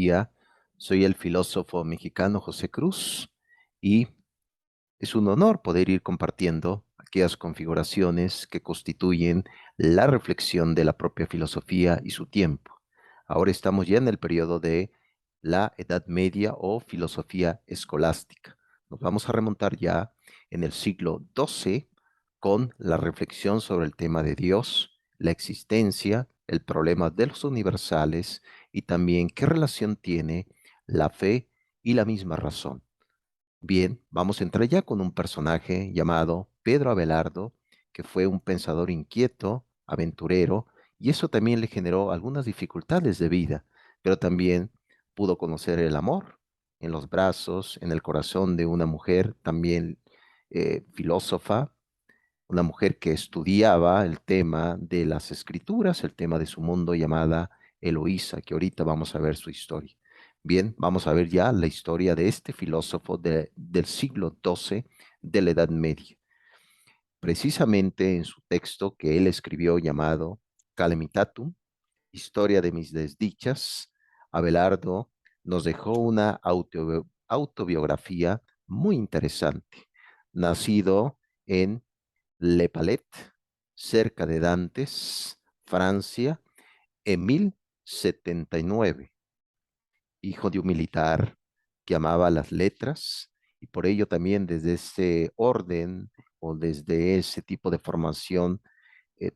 día. Soy el filósofo mexicano José Cruz y es un honor poder ir compartiendo aquellas configuraciones que constituyen la reflexión de la propia filosofía y su tiempo. Ahora estamos ya en el periodo de la Edad Media o filosofía escolástica. Nos vamos a remontar ya en el siglo XII con la reflexión sobre el tema de Dios, la existencia, el problema de los universales y también qué relación tiene la fe y la misma razón. Bien, vamos a entrar ya con un personaje llamado Pedro Abelardo, que fue un pensador inquieto, aventurero, y eso también le generó algunas dificultades de vida, pero también pudo conocer el amor en los brazos, en el corazón de una mujer también filósofa, una mujer que estudiaba el tema de las escrituras, el tema de su mundo llamada Eloísa, que ahorita vamos a ver su historia. Bien, vamos a ver ya la historia de este filósofo del siglo XII de la Edad Media. Precisamente en su texto que él escribió llamado Calamitatum, Historia de mis desdichas, Abelardo nos dejó una autobiografía muy interesante. Nacido en Le Palais, cerca de Dantes, Francia, en 1079, hijo de un militar que amaba las letras y por ello también desde ese orden o desde ese tipo de formación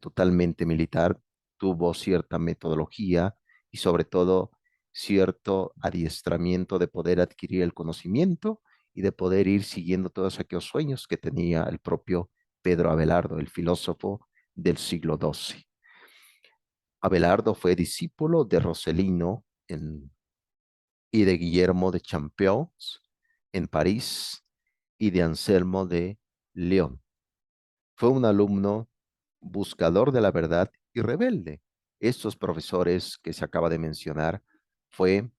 totalmente militar tuvo cierta metodología y sobre todo cierto adiestramiento de poder adquirir el conocimiento y de poder ir siguiendo todos aquellos sueños que tenía el propio Pedro Abelardo, el filósofo del siglo XII. Abelardo fue discípulo de Rossellino y de Guillermo de Champeaux en París y de Anselmo de León. Fue un alumno buscador de la verdad y rebelde. Estos profesores que se acaba de mencionar fue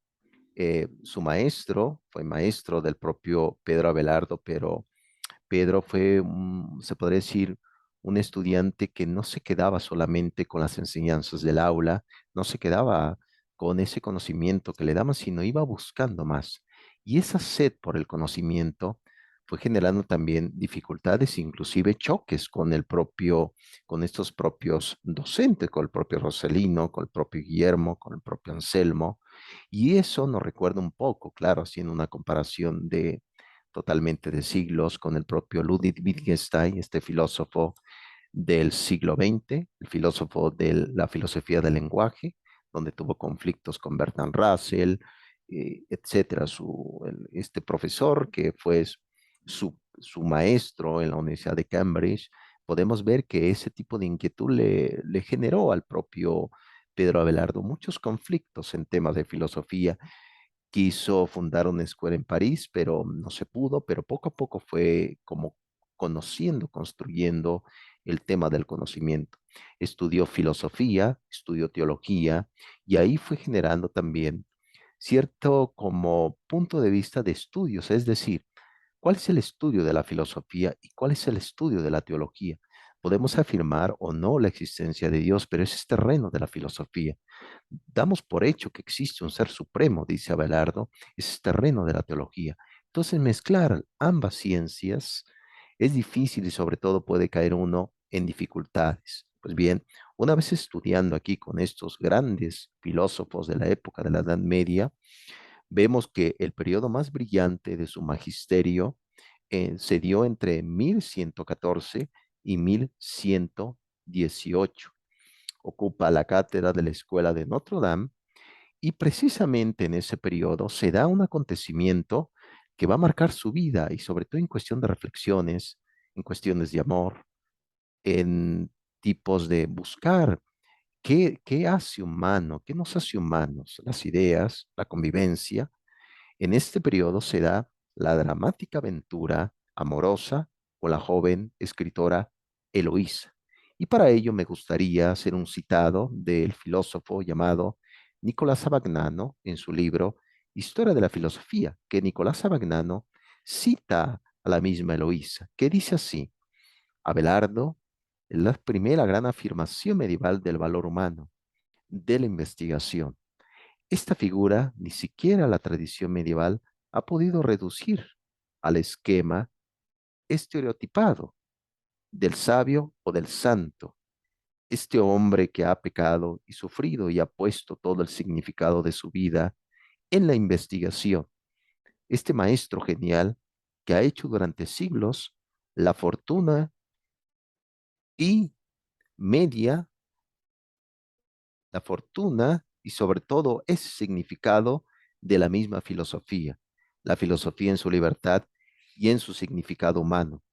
su maestro, fue maestro del propio Pedro Abelardo, pero Pedro fue, se podría decir, un estudiante que no se quedaba solamente con las enseñanzas del aula, no se quedaba con ese conocimiento que le daban, sino iba buscando más. Y esa sed por el conocimiento fue generando también dificultades, inclusive choques con con estos propios docentes, con el propio Rossellino, con el propio Guillermo, con el propio Anselmo. Y eso nos recuerda un poco, claro, haciendo una comparación de totalmente de siglos con el propio Ludwig Wittgenstein, este filósofo del siglo XX, el filósofo de la filosofía del lenguaje, donde tuvo conflictos con Bertrand Russell, etcétera. Este profesor que fue su maestro en la Universidad de Cambridge, podemos ver que ese tipo de inquietud le generó al propio Pedro Abelardo muchos conflictos en temas de filosofía. Quiso fundar una escuela en París, pero no se pudo, pero poco a poco fue como conociendo, construyendo el tema del conocimiento. Estudió filosofía, estudió teología y ahí fue generando también cierto como punto de vista de estudios, es decir, ¿cuál es el estudio de la filosofía y cuál es el estudio de la teología? Podemos afirmar o no la existencia de Dios, pero ese es terreno de la filosofía. Damos por hecho que existe un ser supremo, dice Abelardo, ese es terreno de la teología. Entonces, mezclar ambas ciencias es difícil y sobre todo puede caer uno en dificultades. Pues bien, una vez estudiando aquí con estos grandes filósofos de la época de la Edad Media, vemos que el periodo más brillante de su magisterio se dio entre 1114 y 1118. Ocupa la cátedra de la Escuela de Notre Dame y precisamente en ese periodo se da un acontecimiento que va a marcar su vida y sobre todo en cuestión de reflexiones, en cuestiones de amor, en tipos de buscar qué hace humano, qué nos hace humanos, las ideas, la convivencia. En este periodo se da la dramática aventura amorosa con la joven escritora Eloísa. Y para ello me gustaría hacer un citado del filósofo llamado Nicolás Abagnano en su libro Historia de la Filosofía, que Nicolás Abagnano cita a la misma Eloísa, que dice así: Abelardo es la primera gran afirmación medieval del valor humano, de la investigación. Esta figura ni siquiera la tradición medieval ha podido reducir al esquema estereotipado del sabio o del santo, este hombre que ha pecado y sufrido y ha puesto todo el significado de su vida en la investigación, este maestro genial que ha hecho durante siglos la fortuna y media, la fortuna y sobre todo ese significado de la misma filosofía, la filosofía en su libertad y en su significado humano,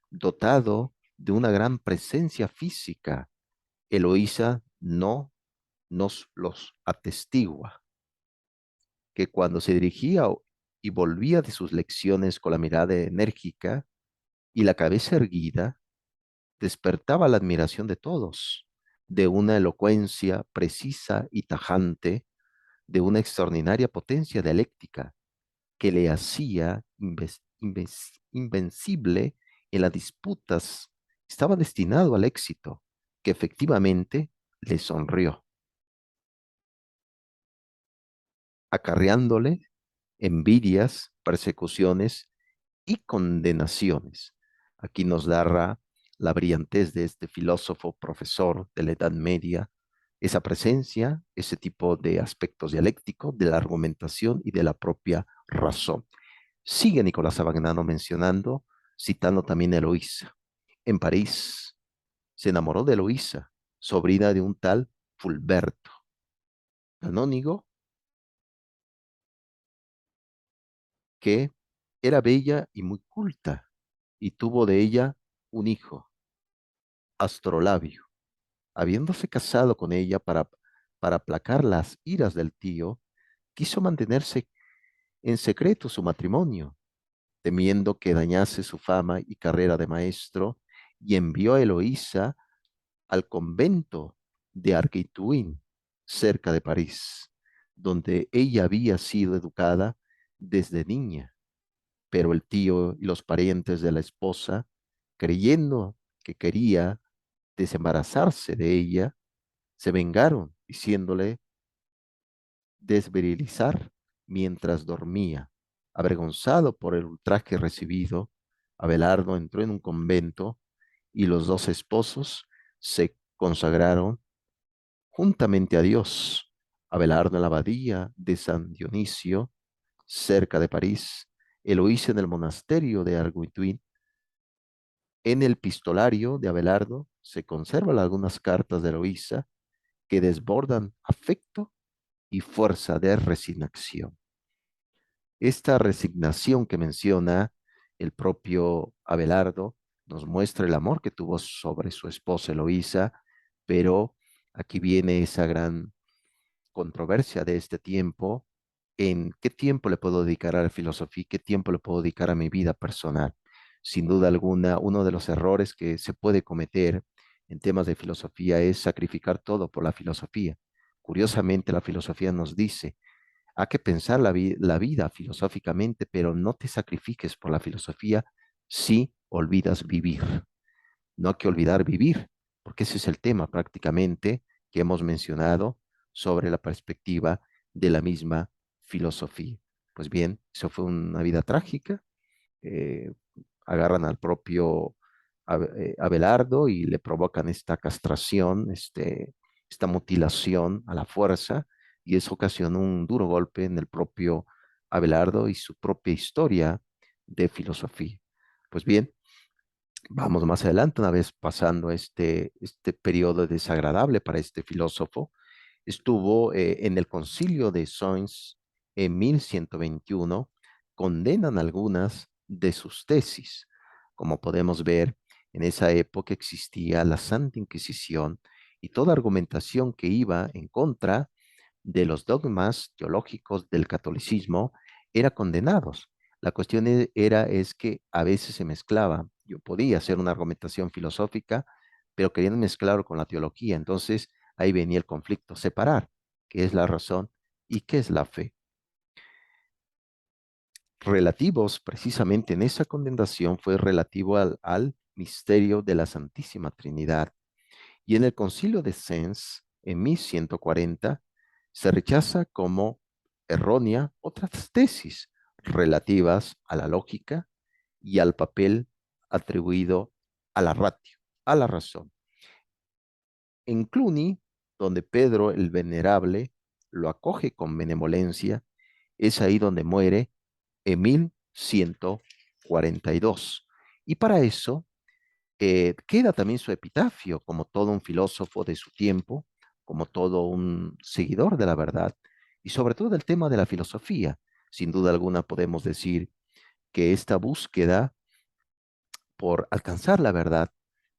dotado de una gran presencia física. Eloísa no nos los atestigua, que cuando se dirigía y volvía de sus lecciones con la mirada enérgica y la cabeza erguida, despertaba la admiración de todos, de una elocuencia precisa y tajante, de una extraordinaria potencia dialéctica que le hacía invencible en las disputas. Estaba destinado al éxito, que efectivamente le sonrió, acarreándole envidias, persecuciones y condenaciones. Aquí nos narra la brillantez de este filósofo profesor de la Edad Media, esa presencia, ese tipo de aspectos dialécticos de la argumentación y de la propia razón. Sigue Nicolás Abagnano mencionando, citando también a Eloísa. En París se enamoró de Eloísa, sobrina de un tal Fulberto, canónigo que era bella y muy culta, y tuvo de ella un hijo, Astrolabio. Habiéndose casado con ella para aplacar las iras del tío, quiso mantenerse en secreto su matrimonio, temiendo que dañase su fama y carrera de maestro, y envió a Eloísa al convento de Arquituín, cerca de París, donde ella había sido educada desde niña. Pero el tío y los parientes de la esposa, creyendo que quería desembarazarse de ella, se vengaron, diciéndole desvirilizar mientras dormía. Avergonzado por el ultraje recibido, Abelardo entró en un convento y los dos esposos se consagraron juntamente a Dios. Abelardo en la abadía de San Dionisio, cerca de París, Eloísa en el monasterio de Arguituín. En el pistolario de Abelardo se conservan algunas cartas de Eloísa que desbordan afecto y fuerza de resignación. Esta resignación que menciona el propio Abelardo nos muestra el amor que tuvo sobre su esposa Eloísa, pero aquí viene esa gran controversia de este tiempo, en qué tiempo le puedo dedicar a la filosofía, qué tiempo le puedo dedicar a mi vida personal. Sin duda alguna, uno de los errores que se puede cometer en temas de filosofía es sacrificar todo por la filosofía. Curiosamente, la filosofía nos dice, hay que pensar la vida filosóficamente, pero no te sacrifiques por la filosofía si olvidas vivir. No hay que olvidar vivir, porque ese es el tema prácticamente que hemos mencionado sobre la perspectiva de la misma filosofía. Pues bien, eso fue una vida trágica. eh, Agarran al propio Abelardo y le provocan esta castración, esta mutilación a la fuerza, y eso ocasionó un duro golpe en el propio Abelardo y su propia historia de filosofía. Pues bien, vamos más adelante, una vez pasando este periodo desagradable para este filósofo, estuvo en el concilio de Sens en 1121, condenan algunas de sus tesis. Como podemos ver, en esa época existía la Santa Inquisición y toda argumentación que iba en contra de los dogmas teológicos del catolicismo era condenados. La cuestión es que a veces se mezclaba. Yo podía hacer una argumentación filosófica, pero queriendo mezclarlo con la teología. Entonces ahí venía el conflicto, separar qué es la razón y qué es la fe. Relativos, precisamente en esa condenación, fue relativo al misterio de la Santísima Trinidad. Y en el Concilio de Sens, en 1140, Se rechaza como errónea otras tesis relativas a la lógica y al papel atribuido a la ratio, a la razón. En Cluny, donde Pedro el Venerable lo acoge con benevolencia, es ahí donde muere en 1142. Y para eso queda también su epitafio como todo un filósofo de su tiempo, como todo un seguidor de la verdad y sobre todo del tema de la filosofía. Sin duda alguna podemos decir que esta búsqueda por alcanzar la verdad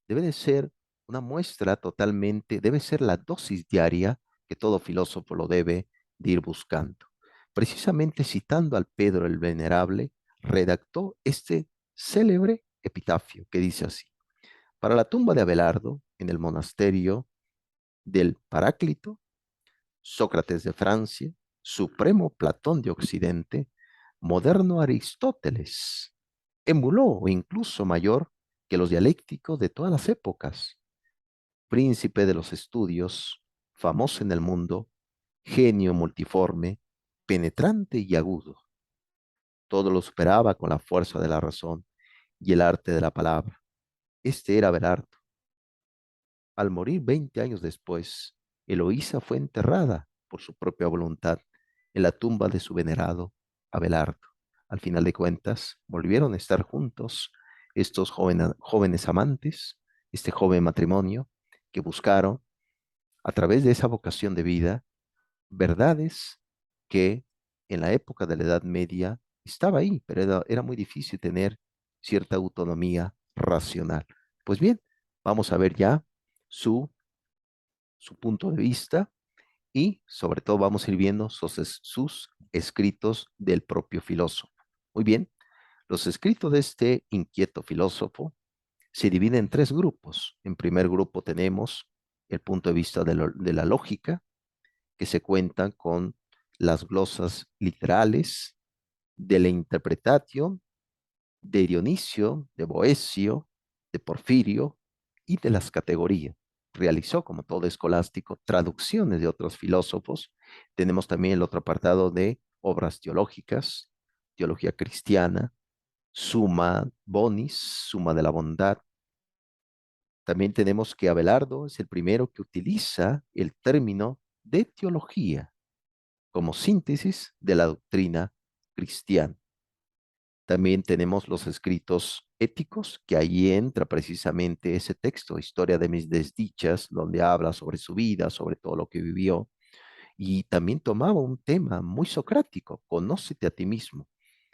debe de ser una muestra totalmente, debe ser la dosis diaria que todo filósofo lo debe de ir buscando. Precisamente citando al Pedro el Venerable, redactó este célebre epitafio que dice así: para la tumba de Abelardo, en el monasterio del Paráclito, Sócrates de Francia, supremo Platón de Occidente, moderno Aristóteles, emuló o incluso mayor que los dialécticos de todas las épocas, príncipe de los estudios, famoso en el mundo, genio multiforme, penetrante y agudo. Todo lo superaba con la fuerza de la razón y el arte de la palabra. Este era Abelardo. Al morir 20 años después, Eloísa fue enterrada por su propia voluntad en la tumba de su venerado Abelardo. Al final de cuentas, volvieron a estar juntos estos jóvenes amantes, este joven matrimonio, que buscaron, a través de esa vocación de vida, verdades que en la época de la Edad Media estaba ahí, pero era muy difícil tener cierta autonomía racional. Pues bien, vamos a ver ya su su punto de vista y sobre todo vamos a ir viendo sus escritos del propio filósofo. Muy bien, los escritos de este inquieto filósofo se dividen en tres grupos. En primer grupo tenemos el punto de vista de la lógica, que se cuentan con las glosas literales, de la interpretatio, de Dionisio, de Boecio, de Porfirio y de las categorías. Realizó, como todo escolástico, traducciones de otros filósofos. Tenemos también el otro apartado de obras teológicas, teología cristiana, Summa Bonis, Suma de la Bondad. También tenemos que Abelardo es el primero que utiliza el término de teología como síntesis de la doctrina cristiana. También tenemos los escritos éticos, que ahí entra precisamente ese texto, Historia de mis desdichas, donde habla sobre su vida, sobre todo lo que vivió. Y también tomaba un tema muy socrático, conócete a ti mismo.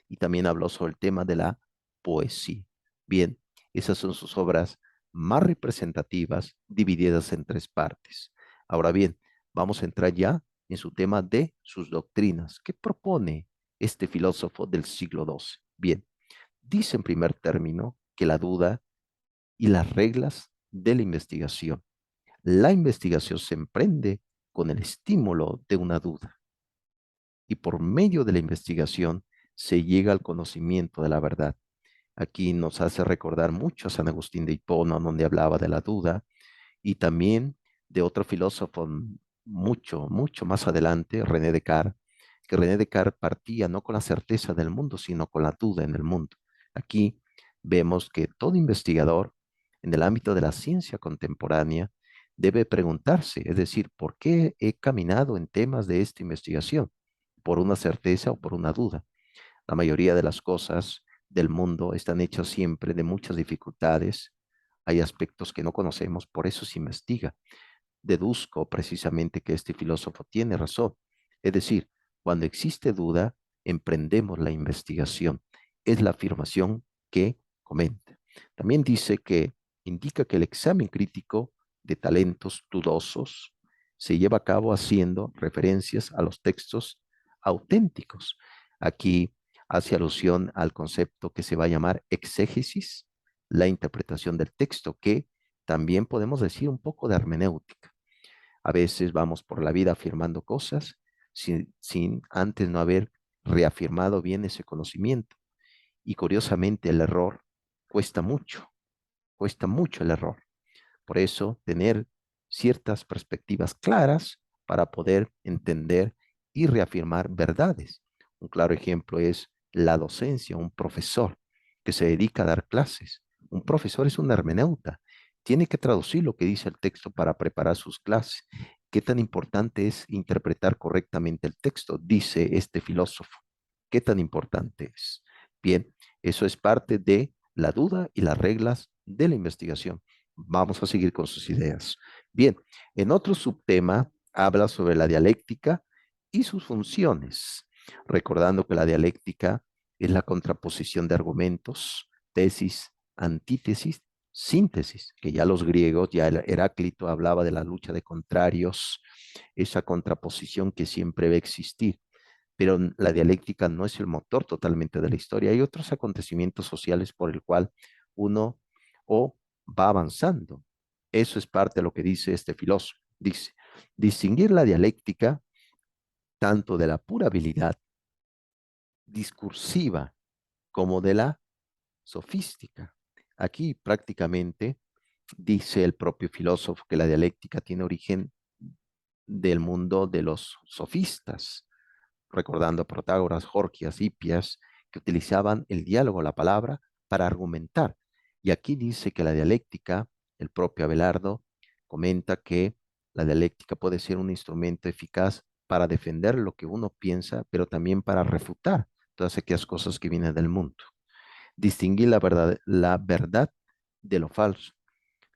Y también habló sobre el tema de la poesía. Bien, esas son sus obras más representativas, divididas en tres partes. Ahora bien, vamos a entrar ya en su tema de sus doctrinas. ¿Qué propone este filósofo del siglo XII? Bien, dice en primer término que la duda y las reglas de la investigación. La investigación se emprende con el estímulo de una duda y por medio de la investigación se llega al conocimiento de la verdad. Aquí nos hace recordar mucho a San Agustín de Hipona, donde hablaba de la duda, y también de otro filósofo mucho más adelante, René Descartes, que René Descartes partía no con la certeza del mundo, sino con la duda en el mundo. Aquí vemos que todo investigador en el ámbito de la ciencia contemporánea debe preguntarse, es decir, ¿por qué he caminado en temas de esta investigación? ¿Por una certeza o por una duda? La mayoría de las cosas del mundo están hechas siempre de muchas dificultades. Hay aspectos que no conocemos, por eso se investiga. Deduzco precisamente que este filósofo tiene razón. Es decir, cuando existe duda, emprendemos la investigación. Es la afirmación que comenta. También dice que indica que el examen crítico de talentos dudosos se lleva a cabo haciendo referencias a los textos auténticos. Aquí hace alusión al concepto que se va a llamar exégesis, la interpretación del texto, que también podemos decir un poco de hermenéutica. A veces vamos por la vida afirmando cosas sin antes no haber reafirmado bien ese conocimiento. Y curiosamente el error cuesta mucho el error. Por eso tener ciertas perspectivas claras para poder entender y reafirmar verdades. Un claro ejemplo es la docencia, un profesor que se dedica a dar clases. Un profesor es un hermeneuta, tiene que traducir lo que dice el texto para preparar sus clases. ¿Qué tan importante es interpretar correctamente el texto? Dice este filósofo. ¿Qué tan importante es? Bien, eso es parte de la duda y las reglas de la investigación. Vamos a seguir con sus ideas. Bien, en otro subtema habla sobre la dialéctica y sus funciones, recordando que la dialéctica es la contraposición de argumentos, tesis, antítesis, síntesis, que ya los griegos, ya Heráclito hablaba de la lucha de contrarios, esa contraposición que siempre va a existir, pero la dialéctica no es el motor totalmente de la historia. Hay otros acontecimientos sociales por el cual uno o va avanzando. Eso es parte de lo que dice este filósofo. Dice, distinguir la dialéctica tanto de la pura habilidad discursiva como de la sofística. Aquí prácticamente dice el propio filósofo que la dialéctica tiene origen del mundo de los sofistas, recordando a Protágoras, Jorgias, Hipias, que utilizaban el diálogo, la palabra, para argumentar. Y aquí dice que la dialéctica, el propio Abelardo comenta que la dialéctica puede ser un instrumento eficaz para defender lo que uno piensa, pero también para refutar todas aquellas cosas que vienen del mundo. Distinguir la verdad de lo falso.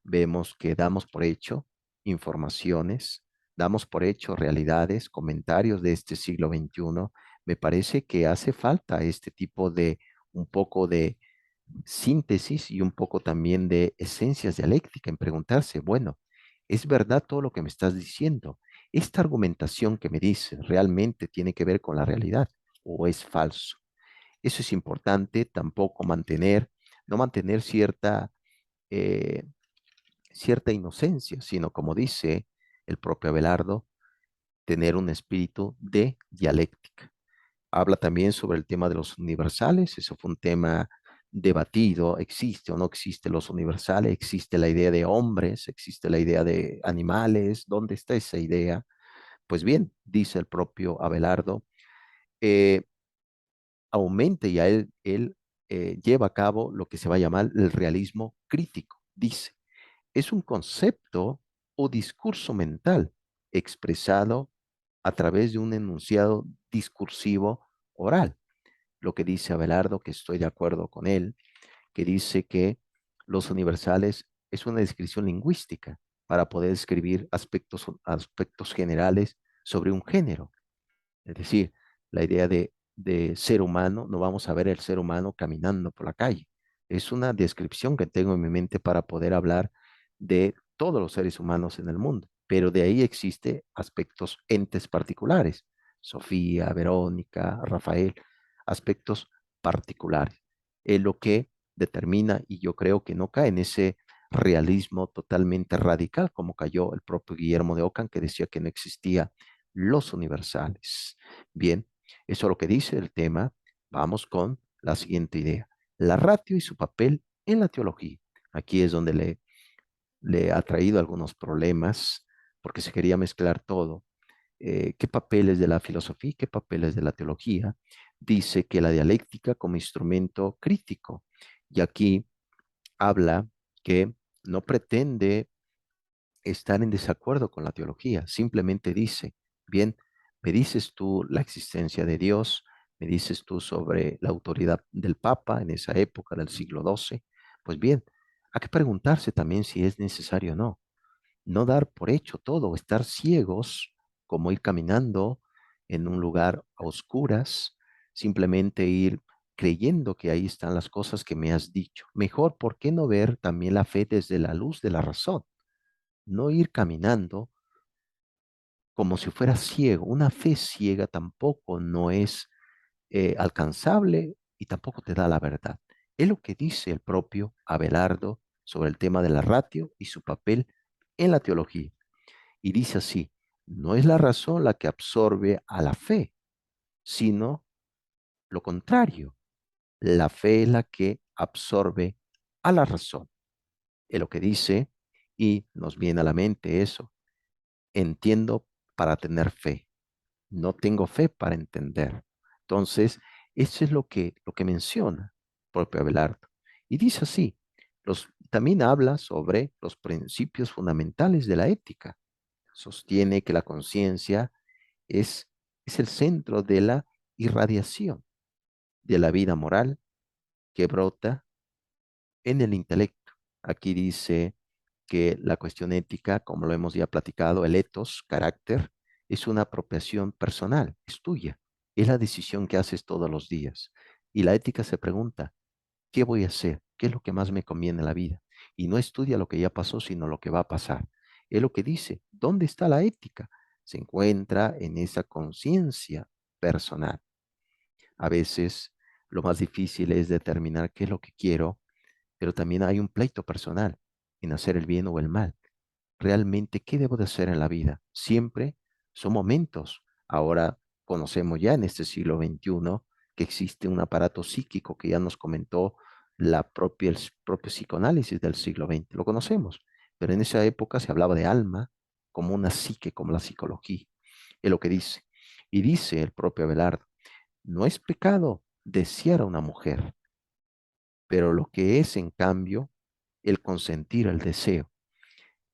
Vemos que damos por hecho informaciones, damos por hecho realidades, comentarios de este siglo XXI. Me parece que hace falta este tipo de un poco de síntesis y un poco también de esencias dialéctica en preguntarse, bueno, ¿es verdad todo lo que me estás diciendo? ¿Esta argumentación que me dices realmente tiene que ver con la realidad o es falso? Eso es importante, tampoco no mantener eh, cierta inocencia, sino como dice el propio Abelardo, tener un espíritu de dialéctica. Habla también sobre el tema de los universales, eso fue un tema debatido, existe o no existe los universales, existe la idea de hombres, existe la idea de animales, ¿dónde está esa idea? Pues bien, dice el propio Abelardo, eh, aumente y a él lleva a cabo lo que se va a llamar el realismo crítico. Dice, es un concepto o discurso mental expresado a través de un enunciado discursivo oral. Lo que dice Abelardo, que estoy de acuerdo con él, que dice que los universales es una descripción lingüística para poder describir aspectos generales sobre un género. Es decir, la idea de ser humano, no vamos a ver el ser humano caminando por la calle. Es una descripción que tengo en mi mente para poder hablar de todos los seres humanos en el mundo, pero de ahí existe aspectos, entes particulares. Sofía, Verónica, Rafael, aspectos particulares. Es lo que determina, y yo creo que no cae en ese realismo totalmente radical como cayó el propio Guillermo de Ockham, que decía que no existía los universales. Bien, eso es lo que dice el tema. Vamos con la siguiente idea. La ratio y su papel en la teología. Aquí es donde le ha traído algunos problemas porque se quería mezclar todo. ¿Qué papeles de la filosofía y qué papeles de la teología? Dice que la dialéctica como instrumento crítico. Y aquí habla que no pretende estar en desacuerdo con la teología, simplemente dice, bien, me dices tú la existencia de Dios, me dices tú sobre la autoridad del Papa en esa época del siglo XII, pues bien, hay que preguntarse también si es necesario o no, no dar por hecho todo, estar ciegos, como ir caminando en un lugar a oscuras, simplemente ir creyendo que ahí están las cosas que me has dicho. Mejor, ¿por qué no ver también la fe desde la luz de la razón? No ir caminando como si fuera ciego. Una fe ciega tampoco no es alcanzable y tampoco te da la verdad. Es lo que dice el propio Abelardo sobre el tema de la ratio y su papel en la teología. Y dice así, no es la razón la que absorbe a la fe, sino lo contrario. La fe es la que absorbe a la razón. Es lo que dice y nos viene a la mente eso. Entiendo para tener fe, no tengo fe para entender. Entonces, eso es lo que menciona el propio Abelardo. Y dice así, también habla sobre los principios fundamentales de la ética. Sostiene que la conciencia es, es el centro de la irradiación de la vida moral que brota en el intelecto. Aquí dice que la cuestión ética, como lo hemos ya platicado, el ethos, carácter, es una apropiación personal, es tuya, es la decisión que haces todos los días. Y la ética se pregunta, ¿qué voy a hacer? ¿Qué es lo que más me conviene en la vida? Y no estudia lo que ya pasó, sino lo que va a pasar. Es lo que dice, ¿dónde está la ética? Se encuentra en esa conciencia personal. A veces lo más difícil es determinar qué es lo que quiero, pero también hay un pleito personal en hacer el bien o el mal. Realmente, ¿qué debo de hacer en la vida? Siempre son momentos. Ahora conocemos ya en este siglo XXI que existe un aparato psíquico que ya nos comentó el propio psicoanálisis del siglo XX. Lo conocemos, pero en esa época se hablaba de alma como una psique, como la psicología. Es lo que dice. Y dice el propio Abelardo, no es pecado desear a una mujer, pero lo que es, en cambio, el consentir el deseo.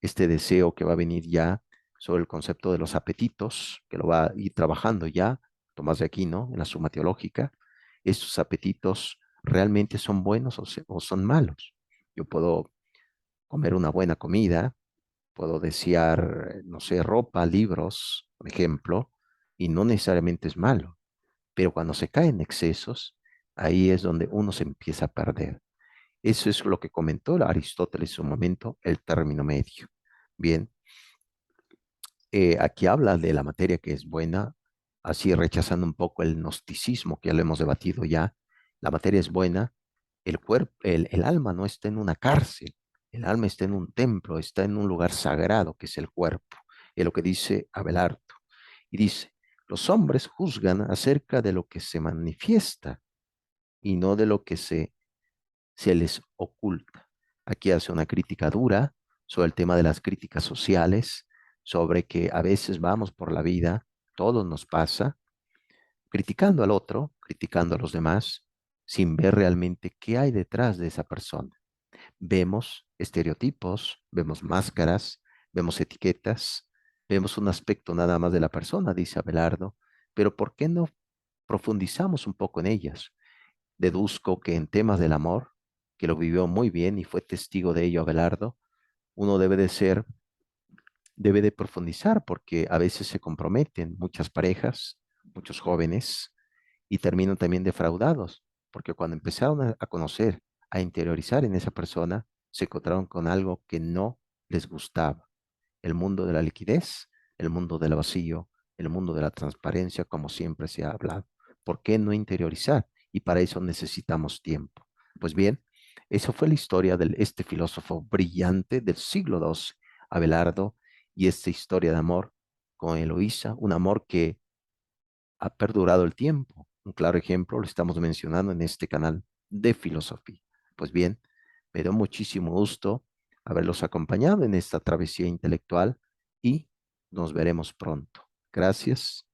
Este deseo que va a venir ya sobre el concepto de los apetitos, que lo va a ir trabajando ya Tomás de Aquino en la Suma Teológica. Estos apetitos realmente son buenos o son malos. Yo puedo comer una buena comida, puedo desear, no sé, ropa, libros, por ejemplo, y no necesariamente es malo, pero cuando se cae en excesos, ahí es donde uno se empieza a perder. Eso es lo que comentó Aristóteles en su momento, el término medio. Bien, aquí habla de la materia que es buena, así rechazando un poco el gnosticismo que ya lo hemos debatido ya. La materia es buena, el cuerpo, el alma no está en una cárcel, el alma está en un templo, está en un lugar sagrado que es el cuerpo, es lo que dice Abelardo. Y dice, los hombres juzgan acerca de lo que se manifiesta y no de lo que se les oculta. Aquí hace una crítica dura sobre el tema de las críticas sociales, sobre que a veces vamos por la vida, todo nos pasa, criticando al otro, criticando a los demás, sin ver realmente qué hay detrás de esa persona. Vemos estereotipos, vemos máscaras, vemos etiquetas, vemos un aspecto nada más de la persona, dice Abelardo, pero ¿por qué no profundizamos un poco en ellas? Deduzco que en temas del amor, que lo vivió muy bien y fue testigo de ello Abelardo, uno debe de profundizar porque a veces se comprometen muchas parejas, muchos jóvenes y terminan también defraudados, porque cuando empezaron a conocer, a interiorizar en esa persona, se encontraron con algo que no les gustaba. El mundo de la liquidez, el mundo del vacío, el mundo de la transparencia, como siempre se ha hablado. ¿Por qué no interiorizar? Y para eso necesitamos tiempo. Pues bien, esa fue la historia de este filósofo brillante del siglo XII, Abelardo, y esta historia de amor con Eloísa, un amor que ha perdurado el tiempo. Un claro ejemplo lo estamos mencionando en este canal de filosofía. Pues bien, me dio muchísimo gusto haberlos acompañado en esta travesía intelectual y nos veremos pronto. Gracias.